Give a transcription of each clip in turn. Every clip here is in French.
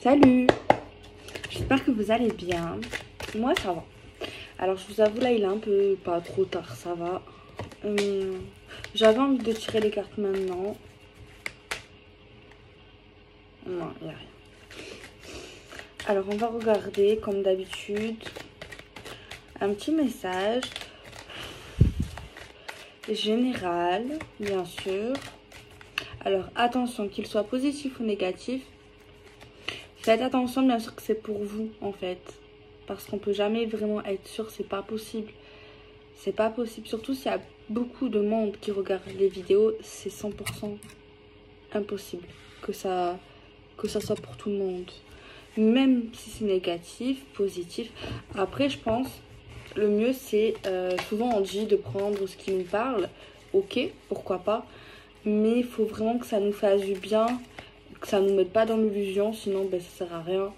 Salut, j'espère que vous allez bien. Moi ça va. Alors je vous avoue là il est un peu pas trop tard, ça va. J'avais envie de tirer les cartes maintenant. Non, il n'y a rien. Alors on va regarder comme d'habitude un petit message général, bien sûr. Alors attention, qu'il soit positif ou négatif. Faites attention bien sûr que c'est pour vous en fait. Parce qu'on peut jamais vraiment être sûr, c'est pas possible. C'est pas possible. Surtout s'il y a beaucoup de monde qui regarde les vidéos, c'est 100% impossible que ça soit pour tout le monde. Même si c'est négatif, positif. Après je pense, le mieux c'est, souvent on dit de prendre ce qui nous parle. Ok, pourquoi pas. Mais il faut vraiment que ça nous fasse du bien. Que ça ne nous mette pas dans l'illusion, sinon ben, ça sert à rien.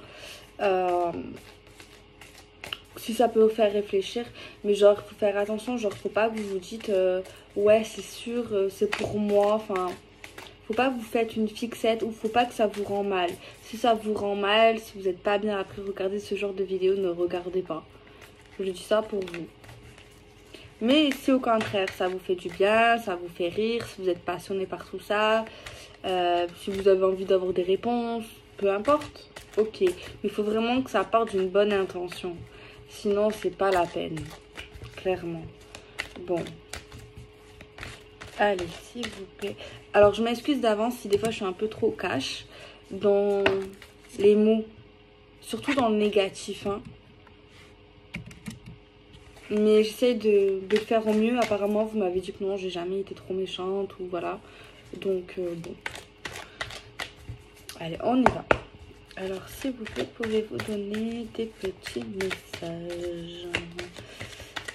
Si ça peut vous faire réfléchir, mais genre il faut faire attention, genre faut pas que vous vous dites ouais c'est sûr c'est pour moi, enfin faut pas que vous faites une fixette ou faut pas que ça vous rend mal. Si ça vous rend mal, si vous n'êtes pas bien après regarder ce genre de vidéo, ne regardez pas. Je dis ça pour vous. Mais si au contraire ça vous fait du bien, ça vous fait rire, si vous êtes passionné par tout ça, si vous avez envie d'avoir des réponses, peu importe, ok. Mais il faut vraiment que ça parte d'une bonne intention. Sinon, c'est pas la peine. Clairement. Bon. Allez, s'il vous plaît. Alors, je m'excuse d'avance si des fois je suis un peu trop cash dans les mots. Surtout dans le négatif. Hein. Mais j'essaie de le faire au mieux. Apparemment, vous m'avez dit que non, j'ai jamais été trop méchante ou voilà. Donc, bon. Allez, on y va. Alors, s'il vous plaît, pouvez-vous donner des petits messages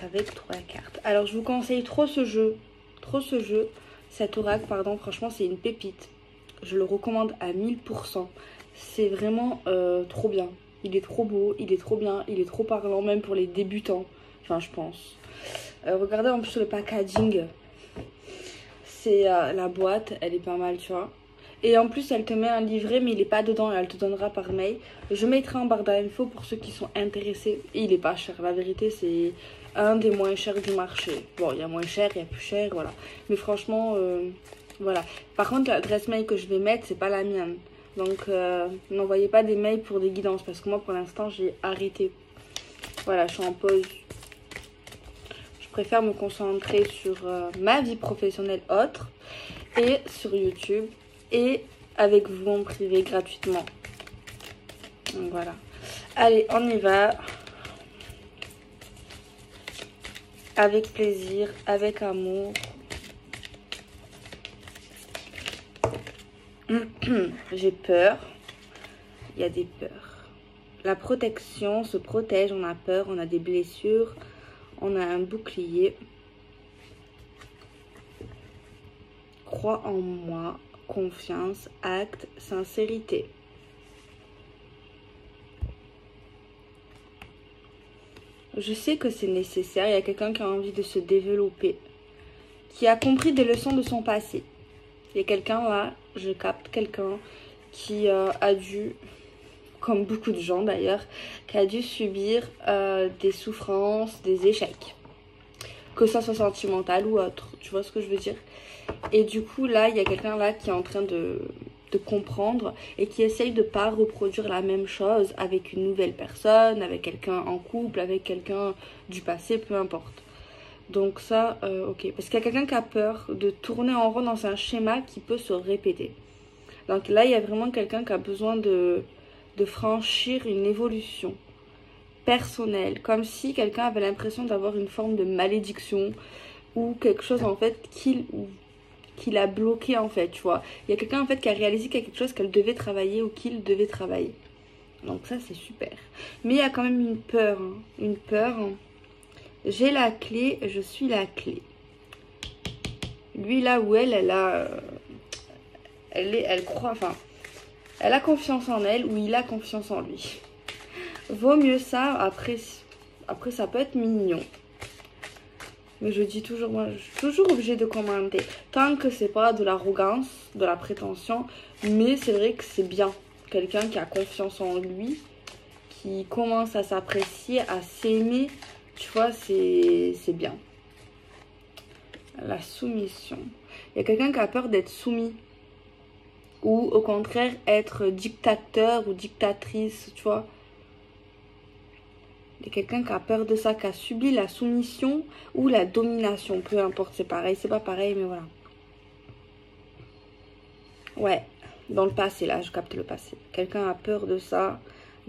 avec 3 cartes. Alors, je vous conseille trop ce jeu. Cet oracle, pardon. Franchement, c'est une pépite. Je le recommande à 1000%. C'est vraiment trop bien. Il est trop beau, il est trop bien, il est trop parlant, même pour les débutants. Enfin, je pense. Regardez en plus le packaging. C'est la boîte, elle est pas mal, tu vois. Et en plus, elle te met un livret, mais il n'est pas dedans. Elle te donnera par mail. Je mettrai en barre d'infos pour ceux qui sont intéressés. Et il n'est pas cher. La vérité, c'est un des moins chers du marché. Bon, il y a moins cher, il y a plus cher, voilà. Mais franchement, voilà. Par contre, l'adresse mail que je vais mettre, c'est pas la mienne. Donc, n'envoyez pas des mails pour des guidances. Parce que moi, pour l'instant, j'ai arrêté. Voilà, je suis en pause. Je préfère me concentrer sur ma vie professionnelle autre. Et sur YouTube. Et avec vous en privé gratuitement. Donc voilà. Allez, on y va. Avec plaisir, avec amour. J'ai peur. Il y a des peurs. La protection se protège, on a peur, on a des blessures, on a un bouclier. Crois en moi. Confiance, acte, sincérité. Je sais que c'est nécessaire. Il y a quelqu'un qui a envie de se développer, qui a compris des leçons de son passé. Il y a quelqu'un là, je capte quelqu'un qui a dû, comme beaucoup de gens d'ailleurs, qui a dû subir des souffrances, des échecs. Que ça soit sentimental ou autre. Tu vois ce que je veux dire? Et du coup, là, il y a quelqu'un là qui est en train de comprendre et qui essaye de ne pas reproduire la même chose avec une nouvelle personne, avec quelqu'un en couple, avec quelqu'un du passé, peu importe. Donc ça, ok. Parce qu'il y a quelqu'un qui a peur de tourner en rond dans un schéma qui peut se répéter. Donc là, il y a vraiment quelqu'un qui a besoin de franchir une évolution personnelle. Comme si quelqu'un avait l'impression d'avoir une forme de malédiction ou quelque chose en fait qu'il a bloqué en fait, tu vois. Il y a quelqu'un en fait qui a réalisé qu'il y a quelque chose qu'elle devait travailler ou qu'il devait travailler. Donc ça c'est super. Mais il y a quand même une peur, hein. Une peur. Hein. J'ai la clé, je suis la clé. Lui là où elle a... elle croit, enfin... Elle a confiance en elle ou il a confiance en lui. Vaut mieux ça, après ça peut être mignon. Mais je dis toujours, moi, je suis toujours obligée de commenter. Tant que c'est pas de l'arrogance, de la prétention. Mais c'est vrai que c'est bien quelqu'un qui a confiance en lui, qui commence à s'apprécier, à s'aimer, tu vois, c'est bien. La soumission. Il y a quelqu'un qui a peur d'être soumis. Ou au contraire, être dictateur ou dictatrice, tu vois. Il y a quelqu'un qui a peur de ça, qui a subi la soumission ou la domination. Peu importe, c'est pareil, c'est pas pareil, mais voilà. Ouais, dans le passé, là, je capte le passé. Quelqu'un a peur de ça,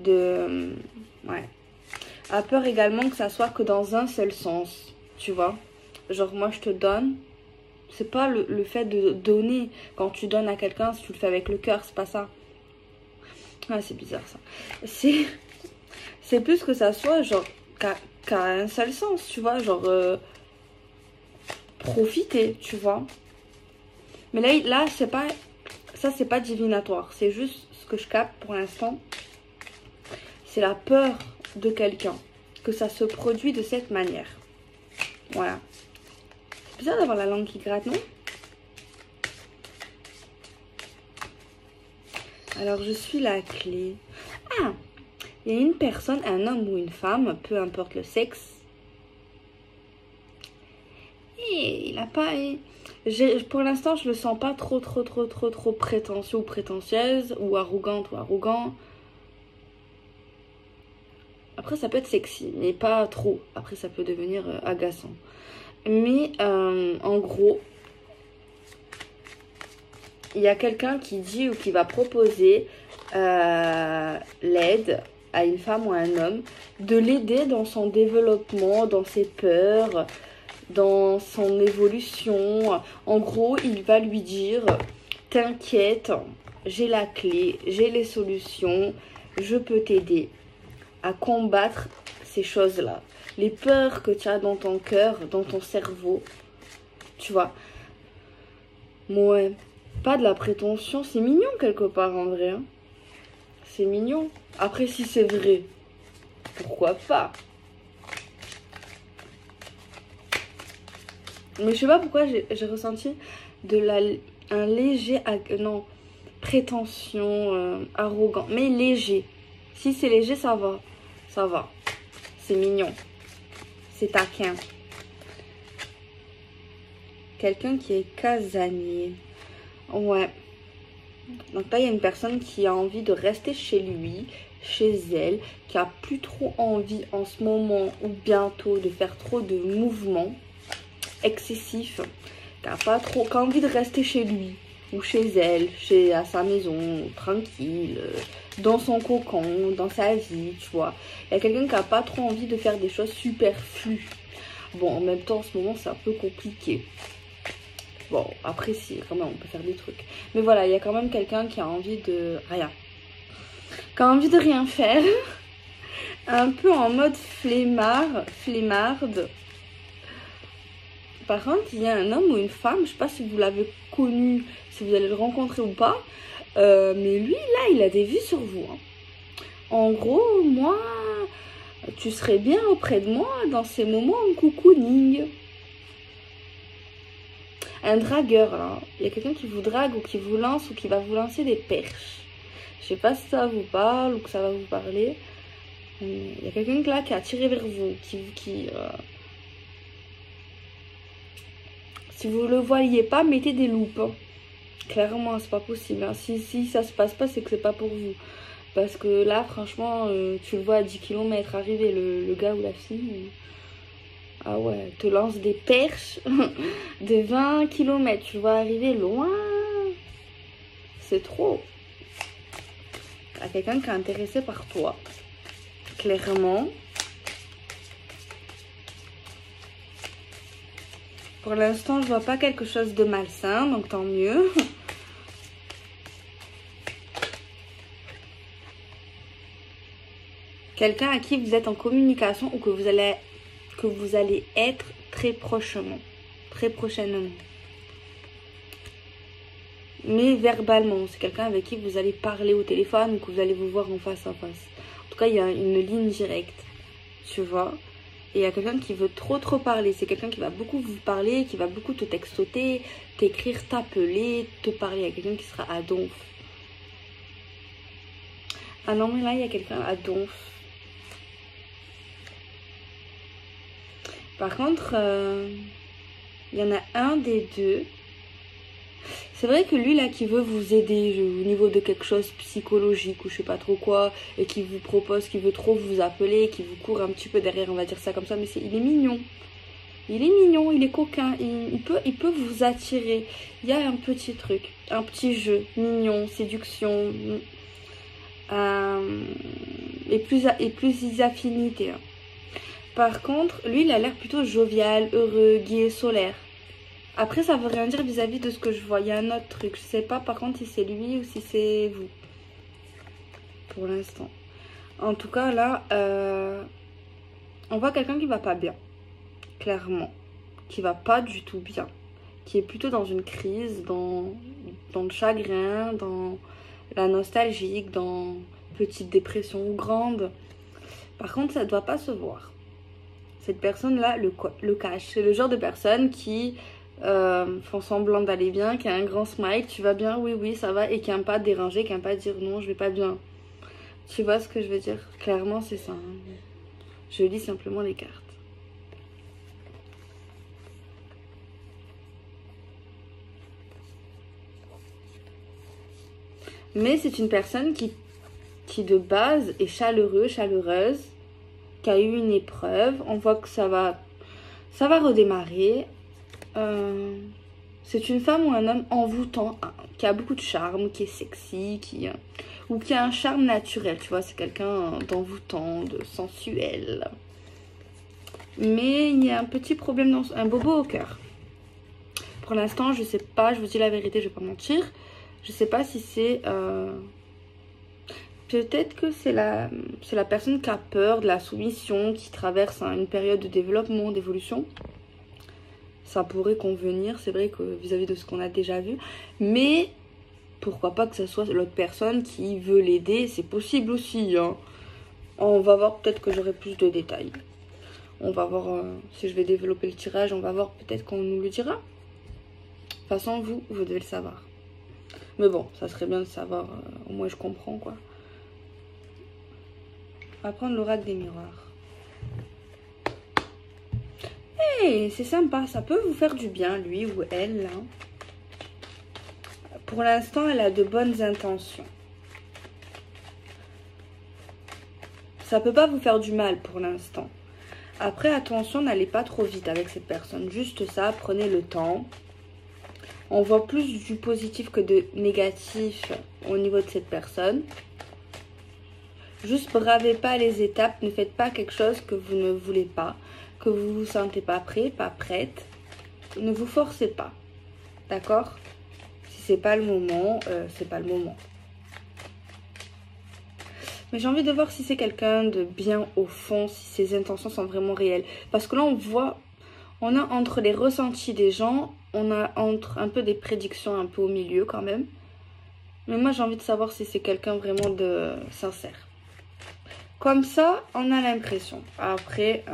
ouais. A peur également que ça soit que dans un seul sens, tu vois. Genre, moi, je te donne. C'est pas le fait de donner. Quand tu donnes à quelqu'un, si tu le fais avec le cœur, c'est pas ça. Ah, c'est bizarre, ça. C'est plus que ça soit, genre, qu'à un seul sens, tu vois. Genre, profiter, tu vois. Mais là c'est pas... Ça, c'est pas divinatoire. C'est juste ce que je capte pour l'instant. C'est la peur de quelqu'un. Que ça se produit de cette manière. Voilà. C'est bizarre d'avoir la langue qui gratte, non? Alors, je suis la clé. Ah! Il y a une personne, un homme ou une femme, peu importe le sexe. Et il n'a pas... Pour l'instant, je le sens pas trop prétentieux ou prétentieuse, ou arrogante ou arrogant. Après, ça peut être sexy, mais pas trop. Après, ça peut devenir agaçant. Mais, en gros, il y a quelqu'un qui dit ou qui va proposer l'aide à une femme ou à un homme, de l'aider dans son développement, dans ses peurs, dans son évolution. En gros, il va lui dire, t'inquiète, j'ai la clé, j'ai les solutions, je peux t'aider à combattre ces choses-là. Les peurs que tu as dans ton cœur, dans ton cerveau, tu vois. Ouais, pas de la prétention, c'est mignon quelque part en vrai. Hein. C'est mignon. Après, si c'est vrai, pourquoi pas? Mais je sais pas pourquoi j'ai ressenti un léger... Non, prétention, arrogant. Mais léger. Si c'est léger, ça va. Ça va. C'est mignon. C'est taquin. Quelqu'un qui est casanier. Ouais. Donc là, il y a une personne qui a envie de rester chez lui, chez elle, qui a plus trop envie en ce moment ou bientôt de faire trop de mouvements excessifs, qui a envie de rester chez lui ou chez elle, à sa maison, tranquille, dans son cocon, dans sa vie, tu vois. Il y a quelqu'un qui a pas trop envie de faire des choses superflues. Bon, en même temps, en ce moment, c'est un peu compliqué. Bon, après, si, quand même, on peut faire des trucs. Mais voilà, il y a quand même quelqu'un qui a envie de rien. Qui a envie de rien faire. Un peu en mode flemmarde. Par contre, il y a un homme ou une femme, je ne sais pas si vous l'avez connu, si vous allez le rencontrer ou pas. Mais lui, là, il a des vues sur vous. Hein. En gros, moi, tu serais bien auprès de moi dans ces moments en cocooning. Un dragueur, là. Il y a quelqu'un qui vous drague ou qui vous lance ou qui va vous lancer des perches. Je sais pas si ça vous parle ou que ça va vous parler. Il y a quelqu'un là qui a tiré vers vous. Si vous le voyez pas, mettez des loupes. Hein. Clairement, c'est pas possible. Hein. Si ça se passe pas, c'est que c'est pas pour vous. Parce que là, franchement, tu le vois à 10 km arriver, le gars ou la fille. Ah ouais, te lance des perches de 20 km. Tu vas arriver loin. C'est trop. Il y a quelqu'un qui est intéressé par toi. Clairement. Pour l'instant, je vois pas quelque chose de malsain. Donc tant mieux. Quelqu'un à qui vous êtes en communication ou que vous allez être très prochainement. Très prochainement. Mais verbalement. C'est quelqu'un avec qui vous allez parler au téléphone ou que vous allez vous voir en face à face. En tout cas, il y a une ligne directe. Tu vois. Et il y a quelqu'un qui veut trop parler. C'est quelqu'un qui va beaucoup vous parler, qui va beaucoup te textoter, t'écrire, t'appeler, te parler. Il y a quelqu'un qui sera à donf. Ah non, mais là, il y a quelqu'un à donf. Par contre, il y en a un des deux. C'est vrai que lui, là, qui veut vous aider au niveau de quelque chose psychologique ou je sais pas trop quoi, et qui vous propose, qui veut trop vous appeler, qui vous court un petit peu derrière, on va dire ça comme ça, mais il est mignon. Il est mignon, il est coquin, il peut vous attirer. Il y a un petit truc, un petit jeu mignon, séduction, et plus affinités. Hein. Par contre, lui, il a l'air plutôt jovial, heureux, gai, solaire. Après, ça veut rien dire vis-à-vis de ce que je vois. Il y a un autre truc. Je sais pas par contre si c'est lui ou si c'est vous. Pour l'instant. En tout cas, là, on voit quelqu'un qui va pas bien. Clairement. Qui va pas du tout bien. Qui est plutôt dans une crise, dans le chagrin, dans la nostalgie, dans petite dépression ou grande. Par contre, ça ne doit pas se voir. Cette personne-là le cache. C'est le genre de personne qui font semblant d'aller bien, qui a un grand smile, tu vas bien, oui, oui, ça va, et qui n'aime pas déranger, qui n'aime pas dire non, je vais pas bien. Tu vois ce que je veux dire? Clairement, c'est ça. Hein. Je lis simplement les cartes. Mais c'est une personne qui de base est chaleureuse, qui a eu une épreuve. On voit que ça va redémarrer. C'est une femme ou un homme envoûtant, qui a beaucoup de charme, qui est sexy, ou qui a un charme naturel, tu vois. C'est quelqu'un d'envoûtant, de sensuel. Mais il y a un petit problème, un bobo au cœur. Pour l'instant, je sais pas, je vous dis la vérité, je vais pas mentir. Je sais pas si c'est... Peut-être que c'est la personne qui a peur de la soumission, qui traverse une période de développement, d'évolution. Ça pourrait convenir, c'est vrai que vis-à-vis de ce qu'on a déjà vu. Mais pourquoi pas que ce soit l'autre personne qui veut l'aider, c'est possible aussi. Hein. On va voir, peut-être que j'aurai plus de détails. On va voir si je vais développer le tirage, on va voir, peut-être qu'on nous le dira. De toute façon, vous devez le savoir. Mais bon, ça serait bien de savoir, au moins je comprends quoi. On va prendre l'oracle des miroirs. Hey, c'est sympa, ça peut vous faire du bien, lui ou elle. Là. Pour l'instant, elle a de bonnes intentions. Ça peut pas vous faire du mal pour l'instant. Après, attention, n'allez pas trop vite avec cette personne. Juste ça, prenez le temps. On voit plus du positif que de négatif au niveau de cette personne. Juste bravez pas les étapes, ne faites pas quelque chose que vous ne voulez pas, que vous ne vous sentez pas prêt, pas prête. Ne vous forcez pas, d'accord? Si c'est pas le moment, c'est pas le moment. Mais j'ai envie de voir si c'est quelqu'un de bien au fond, si ses intentions sont vraiment réelles. Parce que là, on a entre les ressentis des gens, on a entre un peu des prédictions un peu au milieu quand même. Mais moi, j'ai envie de savoir si c'est quelqu'un vraiment de sincère. Comme ça, on a l'impression. Après,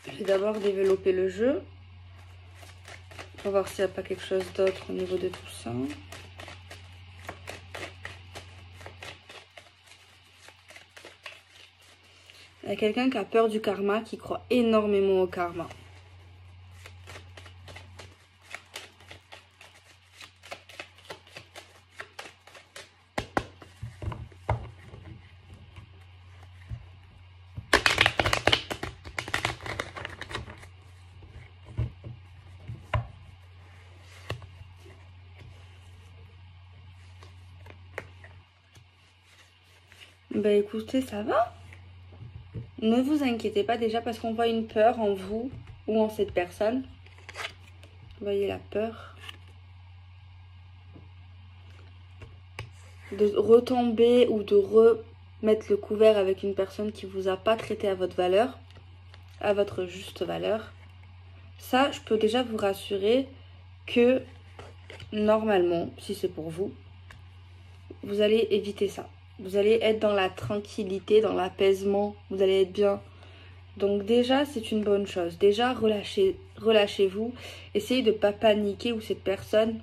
je vais d'abord développer le jeu. Pour voir s'il n'y a pas quelque chose d'autre au niveau de tout ça. Il y a quelqu'un qui a peur du karma, qui croit énormément au karma. Ben écoutez, ça va. Ne vous inquiétez pas déjà parce qu'on voit une peur en vous ou en cette personne. Vous voyez la peur. De retomber ou de remettre le couvert avec une personne qui ne vous a pas traité à votre valeur, à votre juste valeur. Ça, je peux déjà vous rassurer que normalement, si c'est pour vous, vous allez éviter ça. Vous allez être dans la tranquillité, dans l'apaisement, vous allez être bien. Donc déjà, c'est une bonne chose. Déjà, relâchez-vous. Essayez de ne pas paniquer ou cette personne,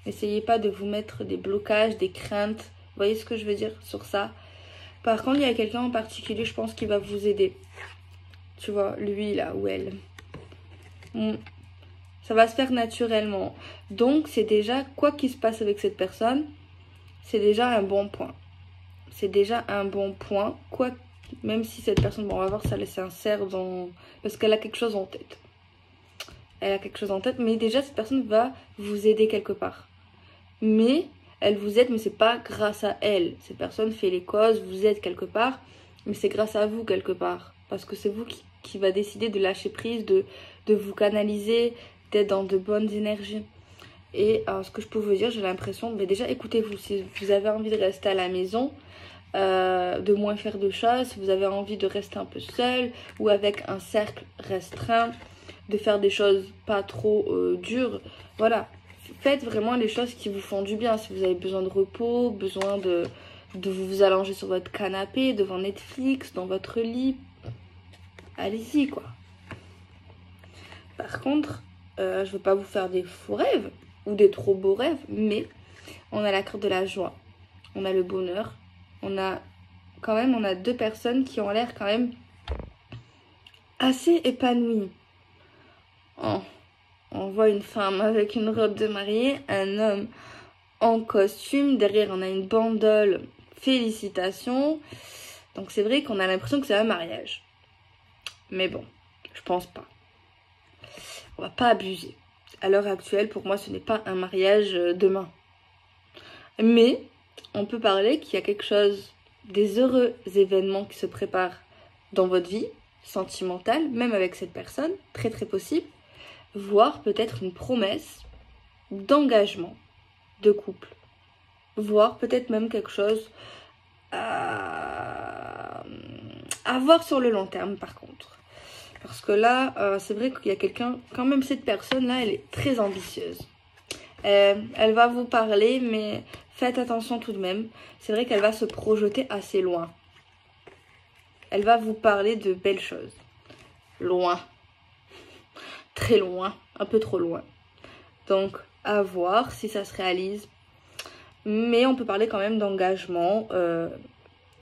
N'essayez pas de vous mettre des blocages, des craintes. Vous voyez ce que je veux dire sur ça? Par contre, il y a quelqu'un en particulier, je pense, qui va vous aider. Tu vois, lui là, ou elle. Ça va se faire naturellement. Donc, c'est déjà, quoi qu'il se passe avec cette personne, c'est déjà un bon point. C'est déjà un bon point. Quoi, même si cette personne, bon, on va voir si elle est sincère parce qu'elle a quelque chose en tête. Elle a quelque chose en tête, mais déjà, cette personne va vous aider quelque part. Mais elle vous aide, mais c'est pas grâce à elle. Cette personne fait les causes, vous aide quelque part, mais c'est grâce à vous quelque part. Parce que c'est vous qui va décider de lâcher prise, de vous canaliser, d'être dans de bonnes énergies. Et ce que je peux vous dire, j'ai l'impression, mais déjà écoutez-vous, si vous avez envie de rester à la maison, de moins faire de choses, si vous avez envie de rester un peu seul ou avec un cercle restreint, de faire des choses pas trop dures, voilà. Faites vraiment les choses qui vous font du bien. Si vous avez besoin de repos, besoin de vous allonger sur votre canapé, devant Netflix, dans votre lit, allez-y quoi. Par contre, je ne veux pas vous faire des faux rêves ou des trop beaux rêves, mais on a la carte de la joie, on a le bonheur, on a deux personnes qui ont l'air quand même assez épanouies. On voit une femme avec une robe de mariée, un homme en costume, derrière on a une bandole, félicitations. Donc c'est vrai qu'on a l'impression que c'est un mariage. Mais bon, je pense pas. On va pas abuser. À l'heure actuelle, pour moi, ce n'est pas un mariage demain. Mais on peut parler qu'il y a quelque chose, des heureux événements qui se préparent dans votre vie sentimentale, même avec cette personne, très très possible. Voire peut-être une promesse d'engagement de couple. Voire peut-être même quelque chose à voir sur le long terme par contre. Parce que là, c'est vrai qu'il y a quelqu'un, quand même cette personne-là, elle est très ambitieuse. Elle va vous parler, mais faites attention tout de même. C'est vrai qu'elle va se projeter assez loin. Elle va vous parler de belles choses. Loin. Très loin, un peu trop loin. Donc, à voir si ça se réalise. Mais on peut parler quand même d'engagement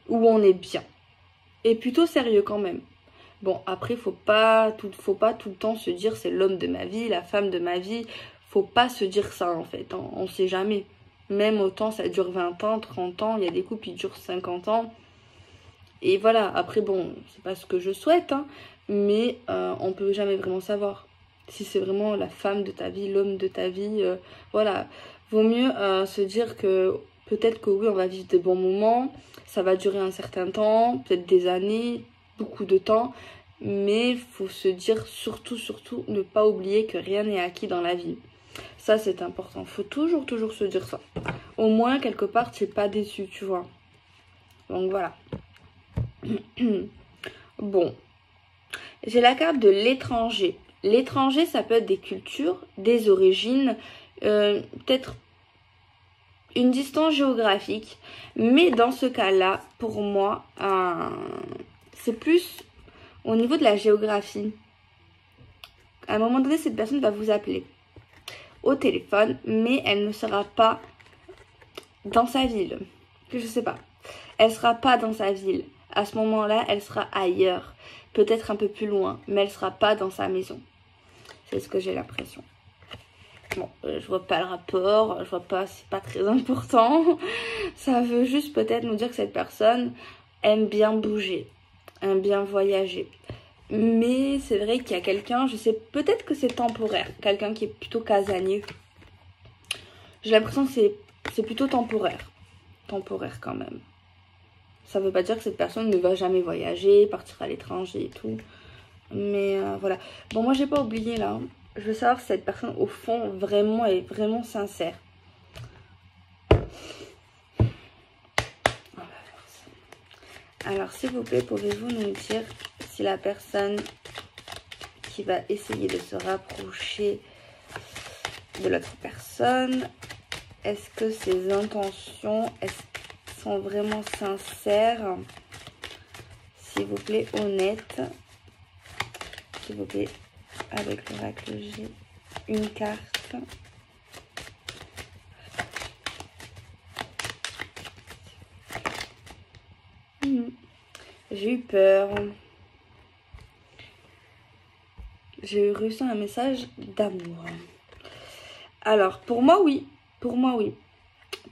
où on est bien. Et plutôt sérieux quand même. Bon, après, faut pas tout le temps se dire c'est l'homme de ma vie, la femme de ma vie. Faut pas se dire ça en fait. On sait jamais. Même autant ça dure 20 ans, 30 ans. Il y a des couples qui durent 50 ans. Et voilà, après bon, c'est pas ce que je souhaite. Hein, mais on peut jamais vraiment savoir. Si c'est vraiment la femme de ta vie, l'homme de ta vie, voilà. Vaut mieux se dire que peut-être que oui, on va vivre des bons moments, ça va durer un certain temps, peut-être des années, beaucoup de temps, mais il faut se dire surtout, ne pas oublier que rien n'est acquis dans la vie. Ça, c'est important. Faut toujours se dire ça. Au moins, quelque part, tu n'es pas déçu, tu vois. Donc, voilà. Bon. J'ai la carte de l'étranger. L'étranger, ça peut être des cultures, des origines, peut-être une distance géographique. Mais dans ce cas-là, pour moi, c'est plus au niveau de la géographie. À un moment donné, cette personne va vous appeler au téléphone, mais elle ne sera pas dans sa ville. Je sais pas. Elle sera pas dans sa ville. À ce moment-là, elle sera ailleurs. Peut-être un peu plus loin, mais elle sera pas dans sa maison. C'est ce que j'ai l'impression. Bon, je vois pas le rapport, je vois pas, c'est pas très important. Ça veut juste peut-être nous dire que cette personne aime bien bouger, aime bien voyager. Mais c'est vrai qu'il y a quelqu'un, je sais, peut-être que c'est temporaire, quelqu'un qui est plutôt casanier. J'ai l'impression que c'est plutôt temporaire quand même. Ça veut pas dire que cette personne ne va jamais voyager, partir à l'étranger et tout. Mais voilà. Bon, moi, j'ai pas oublié là. Je veux savoir si cette personne, au fond, vraiment est vraiment sincère. Alors, s'il vous plaît, pouvez-vous nous dire si la personne qui va essayer de se rapprocher de l'autre personne, est-ce que ses intentions sont vraiment sincères? S'il vous plaît, honnête. S'il vous plaît, avec l'oracle G, une carte. J'ai eu peur. J'ai reçu un message d'amour. Alors, pour moi, oui. Pour moi, oui.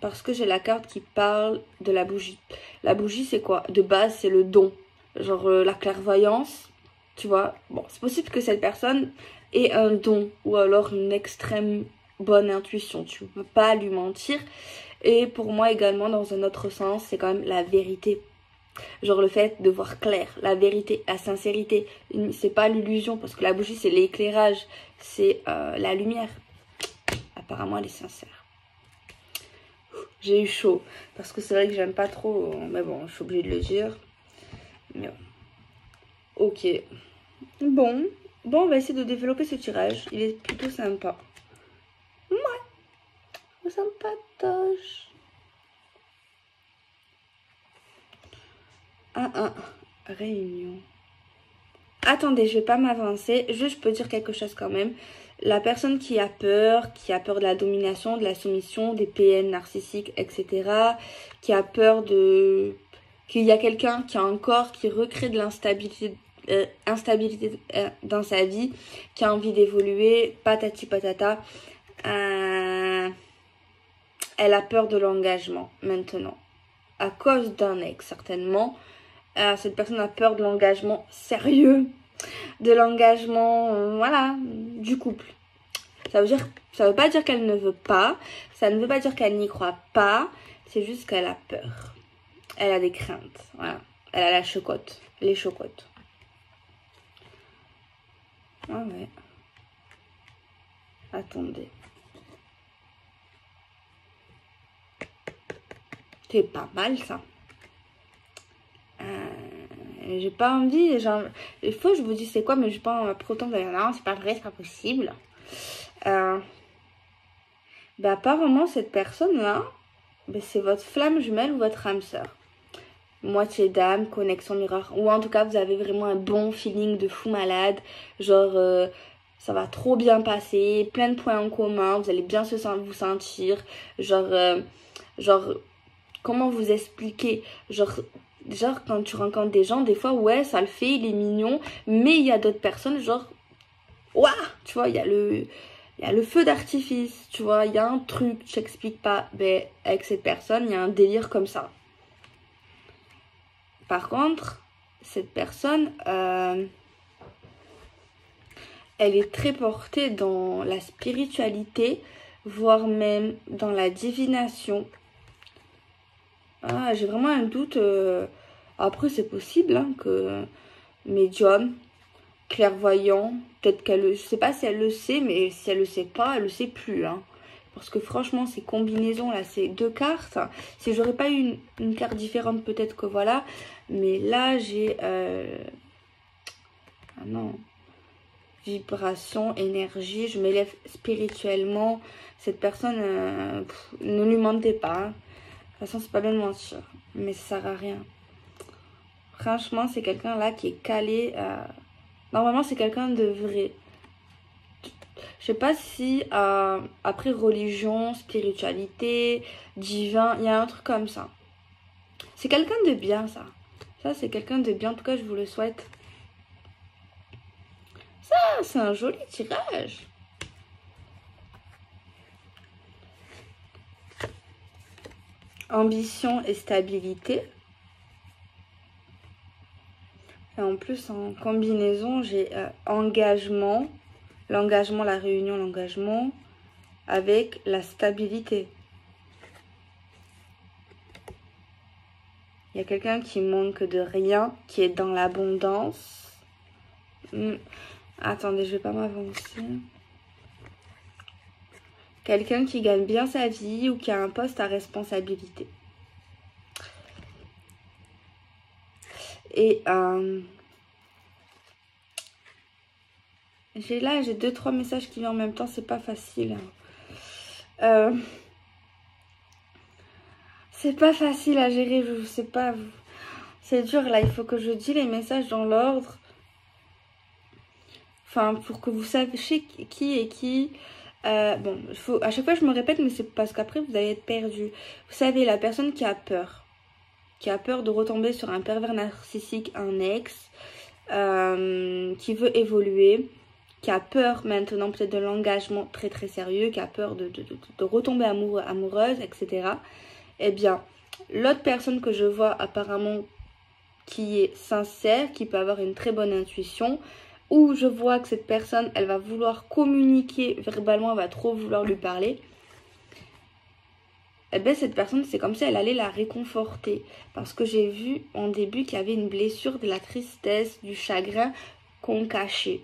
Parce que j'ai la carte qui parle de la bougie. La bougie, c'est quoi? De base, c'est le don. Genre la clairvoyance, tu vois. Bon, c'est possible que cette personne ait un don ou alors une extrême bonne intuition. Tu ne peux pas lui mentir. Et pour moi également, dans un autre sens, c'est quand même la vérité. Genre le fait de voir clair, la vérité, la sincérité. C'est pas l'illusion, parce que la bougie, c'est l'éclairage, c'est la lumière. Apparemment, elle est sincère. J'ai eu chaud, parce que c'est vrai que j'aime pas trop, mais bon, je suis obligée de le dire. Mais bon. Ok. Bon, on va essayer de développer ce tirage. Il est plutôt sympa. Ouais, sympatoche. 1-1. Réunion. Attendez, je vais pas m'avancer. Juste, je peux dire quelque chose quand même. La personne qui a peur de la domination, de la soumission, des PN narcissiques, etc. Qui a peur de... qu'il y a quelqu'un qui a un corps qui recrée de l'instabilité dans sa vie, qui a envie d'évoluer, patati patata. Elle a peur de l'engagement maintenant. À cause d'un ex, certainement. Cette personne a peur de l'engagement sérieux, de l'engagement, voilà, du couple. Ça veut pas dire qu'elle ne veut pas, ça ne veut pas dire qu'elle n'y croit pas, c'est juste qu'elle a peur. Elle a des craintes, voilà. Elle a la chocotte, les chocottes. Ah ouais. Attendez. C'est pas mal ça. J'ai pas envie, genre, il faut que je vous dise c'est quoi, mais j'ai pas pour autant de dire non, c'est pas vrai, c'est pas possible. Bah apparemment cette personne-là, bah, c'est votre flamme jumelle ou votre âme sœur. Moitié d'âme, connexion miroir, ou en tout cas vous avez vraiment un bon feeling de fou malade, genre ça va trop bien passer, plein de points en commun, vous allez bien vous sentir, genre comment vous expliquer, genre quand tu rencontres des gens, des fois ouais ça le fait, il est mignon, mais il y a d'autres personnes genre ouah, tu vois, il y a le feu d'artifice, tu vois, il y a un truc, je t'explique pas, mais avec cette personne il y a un délire comme ça. Par contre, cette personne, elle est très portée dans la spiritualité, voire même dans la divination. Ah, j'ai vraiment un doute. Après, c'est possible hein, que médium, clairvoyant, peut-être je sais pas si elle le sait, mais si elle le sait pas, elle le sait plus. Hein. Parce que franchement, ces combinaisons là, ces deux cartes, si j'aurais pas eu une carte différente, peut-être que voilà. Mais là, j'ai... Ah non. Vibration, énergie, je m'élève spirituellement. Cette personne, ne lui mentez pas. Hein. De toute façon, c'est pas bien de mentir. Mais ça sert à rien. Franchement, c'est quelqu'un là qui est calé. Normalement, c'est quelqu'un de vrai. Je sais pas si après religion, spiritualité, divin, il y a un truc comme ça. C'est quelqu'un de bien, ça. Ça, c'est quelqu'un de bien. En tout cas, je vous le souhaite. Ça, c'est un joli tirage. Ambition et stabilité. Et en plus, en combinaison, j'ai engagement. L'engagement, la réunion, l'engagement. Avec la stabilité. Il y a quelqu'un qui manque de rien, qui est dans l'abondance. Attendez, je vais pas m'avancer. Quelqu'un qui gagne bien sa vie ou qui a un poste à responsabilité. Et j'ai 2-3 messages qui viennent en même temps, c'est pas facile. C'est pas facile à gérer, je sais pas. C'est dur là, il faut que je dise les messages dans l'ordre. Enfin, pour que vous sachiez qui est qui. Bon, à chaque fois je me répète, mais c'est parce qu'après vous allez être perdu. Vous savez, la personne qui a peur. qui a peur de retomber sur un pervers narcissique, un ex, qui veut évoluer, qui a peur maintenant peut-être de l'engagement très très sérieux, qui a peur de retomber amoureuse, etc. Eh bien, l'autre personne que je vois apparemment qui est sincère, qui peut avoir une très bonne intuition, où je vois que cette personne, elle va vouloir communiquer verbalement, elle va trop vouloir lui parler, eh bien cette personne, c'est comme si elle allait la réconforter. Parce que j'ai vu en début qu'il y avait une blessure, de la tristesse, du chagrin qu'on cachait.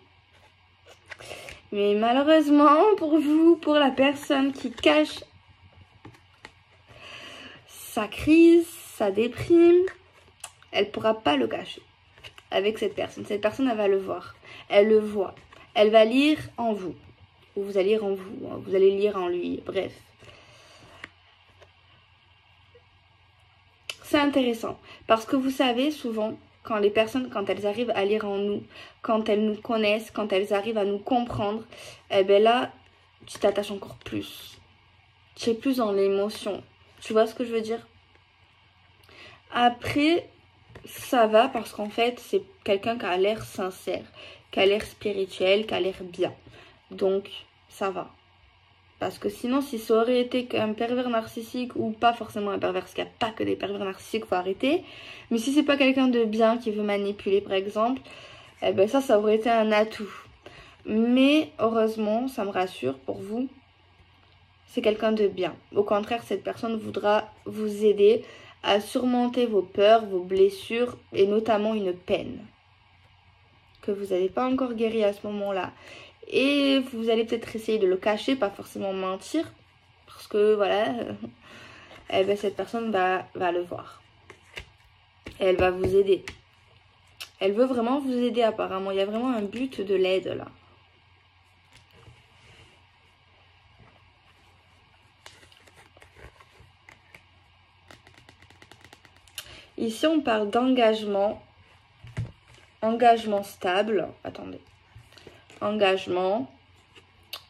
Mais malheureusement pour vous, pour la personne qui cache sa crise, sa déprime, elle ne pourra pas le cacher avec cette personne. Cette personne, elle va le voir. Elle le voit. Elle va lire en vous. Ou vous allez lire en vous. Vous allez lire en lui. Bref. C'est intéressant. Parce que vous savez, souvent, quand les personnes, quand elles arrivent à lire en nous, quand elles nous connaissent, quand elles arrivent à nous comprendre, eh bien là, tu t'attaches encore plus. Tu es plus dans l'émotion. Tu vois ce que je veux dire? Après, ça va parce qu'en fait, c'est quelqu'un qui a l'air sincère, qui a l'air spirituel, qui a l'air bien. Donc, ça va. Parce que sinon, si ça aurait été qu'un pervers narcissique ou pas forcément un pervers, parce qu'il n'y a pas que des pervers narcissiques, faut arrêter. Mais si c'est pas quelqu'un de bien qui veut manipuler, par exemple, eh ben ça aurait été un atout. Mais heureusement, ça me rassure pour vous, c'est quelqu'un de bien. Au contraire, cette personne voudra vous aider à surmonter vos peurs, vos blessures et notamment une peine que vous n'avez pas encore guéri à ce moment-là. Et vous allez peut-être essayer de le cacher, pas forcément mentir, parce que voilà, eh ben, cette personne va le voir. Et elle va vous aider. Elle veut vraiment vous aider apparemment. Il y a vraiment un but de l'aide là. Ici, on parle d'engagement. Engagement stable. Attendez. Engagement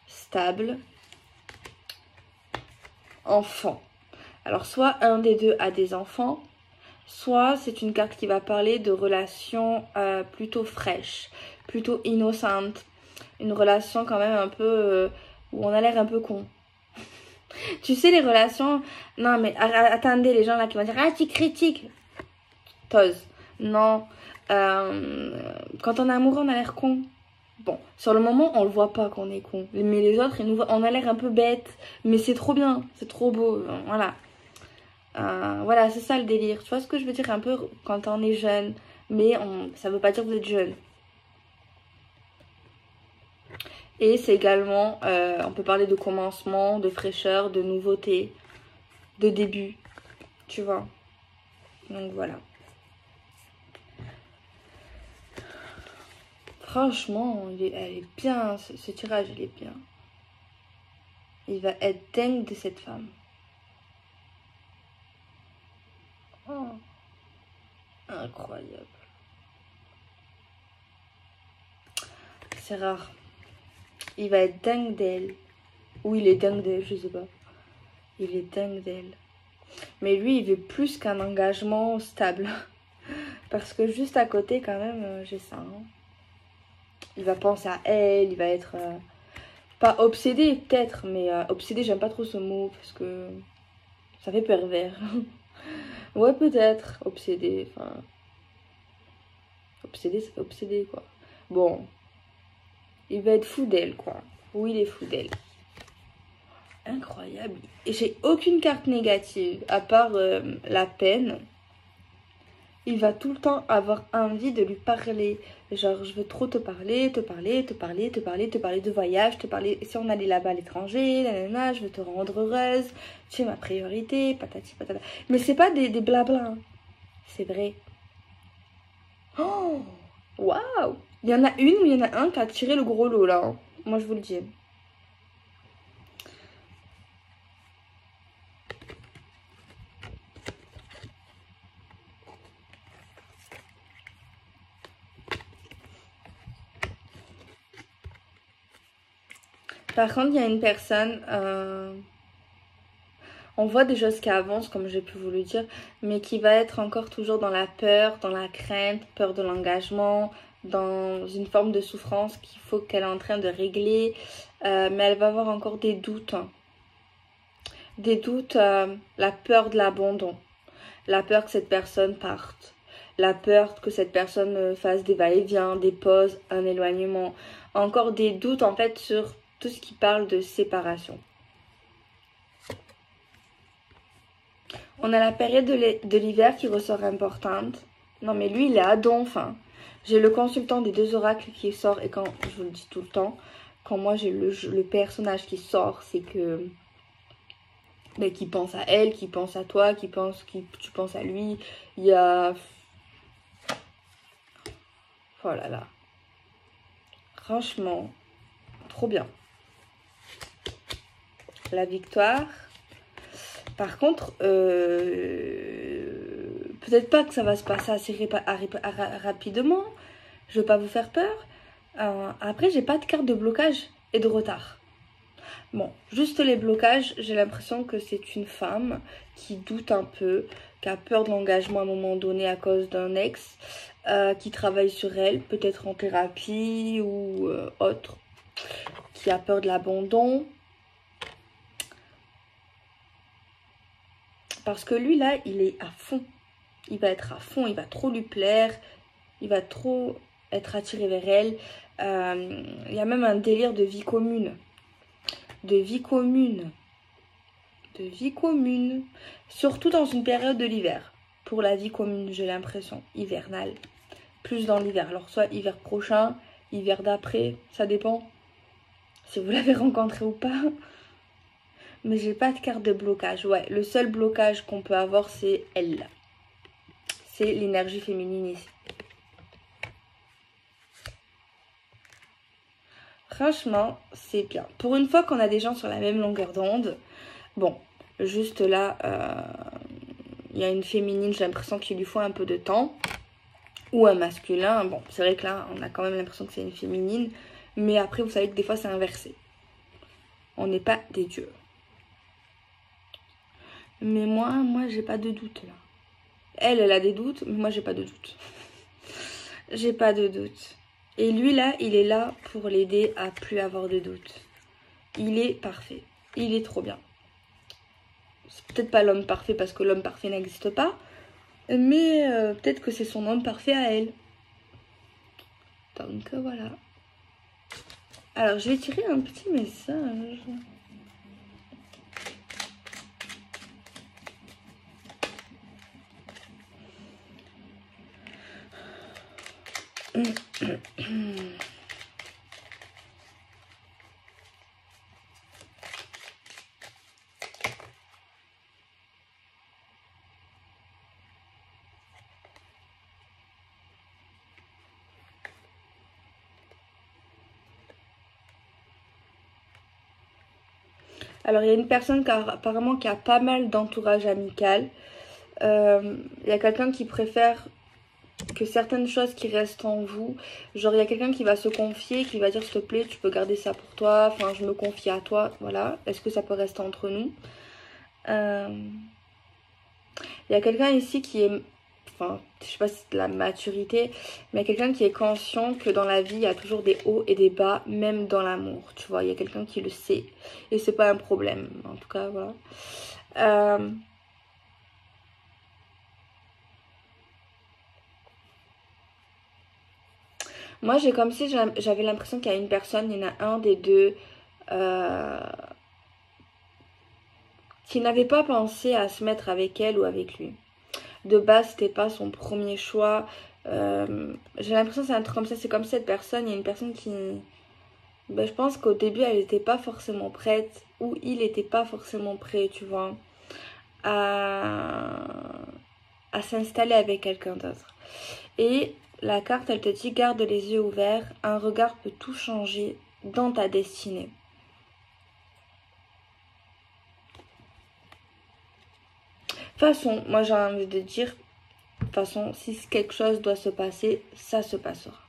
stable. Enfant. Alors, soit un des deux a des enfants, soit c'est une carte qui va parler de relations plutôt fraîches, plutôt innocentes. Une relation quand même un peu où on a l'air un peu con. Tu sais, les relations... Non, mais attendez, les gens là qui vont dire « Ah, tu critiques !» T'oses. Non. Quand on est amoureux, on a l'air con. Bon, sur le moment, on le voit pas qu'on est con. Mais les autres, ils nous voient, on a l'air un peu bête. Mais c'est trop bien, c'est trop beau. Voilà. Voilà, c'est ça le délire. Tu vois ce que je veux dire un peu quand on est jeune. Mais ça veut pas dire que vous êtes jeune. Et c'est également, on peut parler de commencement, de fraîcheur, de nouveauté, de début. Tu vois. Donc voilà. Franchement, elle est bien, ce tirage, il est bien. Il va être dingue de cette femme. Oh, incroyable. C'est rare. Il va être dingue d'elle. Ou il est dingue d'elle, je sais pas. Il est dingue d'elle. Mais lui, il veut plus qu'un engagement stable. Parce que juste à côté, quand même, j'ai ça. Hein. Il va penser à elle, il va être... pas obsédé, peut-être, mais obsédé, j'aime pas trop ce mot, parce que ça fait pervers. Ouais, peut-être, obsédé, enfin... Obsédé, ça fait obsédé, quoi. Bon, il va être fou d'elle, quoi. Oui, il est fou d'elle. Incroyable. Et j'ai aucune carte négative, à part la peine. Il va tout le temps avoir envie de lui parler. Genre, je veux trop te parler, te parler, te parler, te parler, te parler de voyage, te parler si on allait là-bas à l'étranger, nanana, je veux te rendre heureuse, tu es ma priorité, patati patata. Mais c'est pas des blabla, hein. C'est vrai. Oh, waouh! Il y en a une ou il y en a un qui a tiré le gros lot là. Hein. Moi, je vous le dis. Par contre, il y a une personne... On voit des choses qui avancent, comme j'ai pu vous le dire, mais qui va être encore toujours dans la peur, dans la crainte, peur de l'engagement, dans une forme de souffrance qu'il faut qu'elle est en train de régler. Mais elle va avoir encore des doutes. Des doutes, la peur de l'abandon, la peur que cette personne parte, la peur que cette personne fasse des va-et-vient, des pauses, un éloignement. Encore des doutes en fait sur tout ce qui parle de séparation. On a la période de l'hiver qui ressort importante. Non mais lui il est à donf. Hein. J'ai le consultant des 2 oracles qui sort et quand, je vous le dis tout le temps, quand moi j'ai le personnage qui sort, c'est que... Mais qui pense à elle, qui pense à toi, tu penses à lui. Il y a... Oh là là. Franchement, trop bien. La victoire. Par contre, peut-être pas que ça va se passer assez rapidement. Je veux pas vous faire peur. Après, j'ai pas de carte de blocage et de retard. Bon, juste les blocages, j'ai l'impression que c'est une femme qui doute un peu, qui a peur de l'engagement à un moment donné à cause d'un ex, qui travaille sur elle, peut-être en thérapie ou autre, qui a peur de l'abandon. Parce que lui, là, il est à fond. Il va être à fond, il va trop lui plaire, il va trop être attiré vers elle. Il y a même un délire de vie commune. De vie commune. De vie commune. Surtout dans une période de l'hiver. Pour la vie commune, j'ai l'impression. Hivernale. Plus dans l'hiver. Alors, soit hiver prochain, hiver d'après, ça dépend. Si vous l'avez rencontré ou pas. Mais j'ai pas de carte de blocage. Ouais, le seul blocage qu'on peut avoir, c'est elle. C'est l'énergie féminine ici. Franchement, c'est bien. Pour une fois qu'on a des gens sur la même longueur d'onde, bon, juste là, il y a une féminine, j'ai l'impression qu'il lui faut un peu de temps. Ou un masculin. Bon, c'est vrai que là, on a quand même l'impression que c'est une féminine. Mais après, vous savez que des fois, c'est inversé. On n'est pas des dieux. Mais moi, j'ai pas de doute là. Elle a des doutes, mais moi, j'ai pas de doute. J'ai pas de doute. Et lui, là, il est là pour l'aider à plus avoir de doute. Il est parfait. Il est trop bien. C'est peut-être pas l'homme parfait parce que l'homme parfait n'existe pas. Mais peut-être que c'est son homme parfait à elle. Donc voilà. Alors, je vais tirer un petit message. Alors, il y a une personne apparemment qui a pas mal d'entourage amical. Il y a quelqu'un qui préfère que certaines choses qui restent en vous. Genre, il y a quelqu'un qui va se confier, qui va dire, s'il te plaît, tu peux garder ça pour toi. Enfin, je me confie à toi. Voilà. Est-ce que ça peut rester entre nous? Il y a quelqu'un ici qui est... Enfin, je sais pas si c'est de la maturité, mais il y a quelqu'un qui est conscient que dans la vie, il y a toujours des hauts et des bas, même dans l'amour, tu vois. Il y a quelqu'un qui le sait et c'est pas un problème. En tout cas, voilà. Moi, j'ai comme si j'avais l'impression qu'il y a une personne, il y en a un des deux qui n'avait pas pensé à se mettre avec elle ou avec lui. De base, c'était pas son premier choix. J'ai l'impression que c'est un truc comme ça. C'est comme cette personne. Il y a une personne qui... Ben, je pense qu'au début, elle n'était pas forcément prête. Ou il n'était pas forcément prêt, tu vois. À s'installer avec quelqu'un d'autre. Et la carte, elle te dit, garde les yeux ouverts. Un regard peut tout changer dans ta destinée. De toute façon, moi j'ai envie de dire, de toute façon, si quelque chose doit se passer, ça se passera.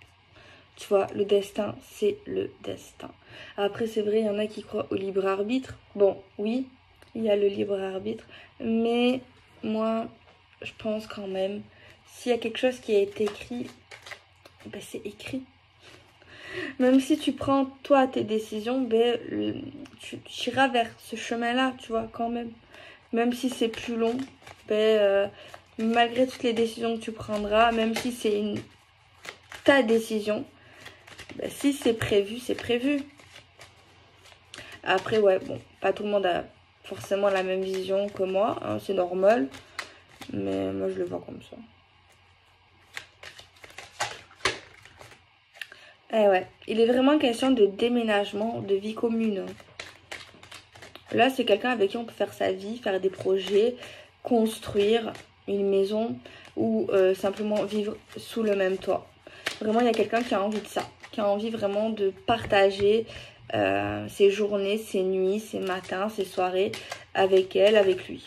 Tu vois, le destin, c'est le destin. Après, c'est vrai, il y en a qui croient au libre arbitre. Bon, oui, il y a le libre arbitre. Mais moi, je pense quand même, s'il y a quelque chose qui a été écrit, ben c'est écrit. Même si tu prends, toi, tes décisions, ben, tu iras vers ce chemin-là, tu vois, quand même. Même si c'est plus long, ben, malgré toutes les décisions que tu prendras, même si c'est ta décision, ben, si c'est prévu, c'est prévu. Après, ouais, bon, pas tout le monde a forcément la même vision que moi, hein, c'est normal. Mais moi, je le vois comme ça. Eh ouais, il est vraiment question de déménagement, de vie commune. Là, c'est quelqu'un avec qui on peut faire sa vie, faire des projets, construire une maison ou simplement vivre sous le même toit. Vraiment, il y a quelqu'un qui a envie de ça, qui a envie vraiment de partager ses journées, ses nuits, ses matins, ses soirées avec elle, avec lui.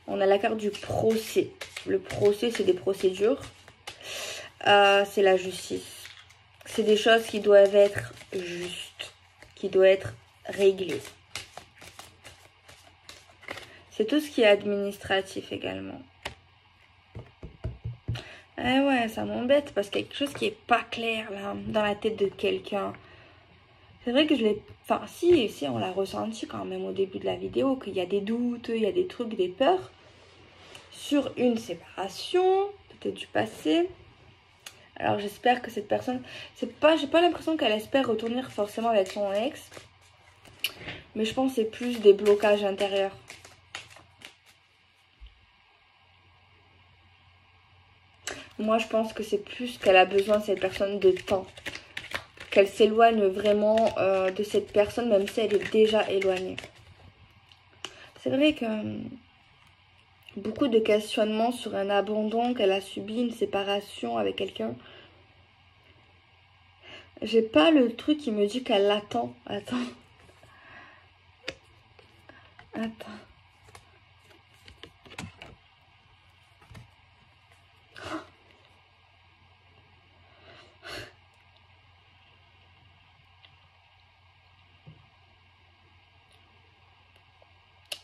On a la carte du procès. Le procès, c'est des procédures. C'est la justice. C'est des choses qui doivent être justes, qui doivent être réglées. C'est tout ce qui est administratif également. Eh ouais, ça m'embête parce qu'il y a quelque chose qui est pas clair là, dans la tête de quelqu'un. C'est vrai que je l'ai... Enfin, si, on l'a ressenti quand même au début de la vidéo, qu'il y a des doutes, il y a des trucs, des peurs sur une séparation, peut-être du passé. Alors j'espère que cette personne, j'ai pas l'impression qu'elle espère retourner forcément avec son ex. Mais je pense que c'est plus des blocages intérieurs. Moi je pense que c'est plus qu'elle a besoin, cette personne, de temps. Qu'elle s'éloigne vraiment de cette personne, même si elle est déjà éloignée. C'est vrai que beaucoup de questionnements sur un abandon, qu'elle a subi une séparation avec quelqu'un. J'ai pas le truc qui me dit qu'elle l'attend. Attends.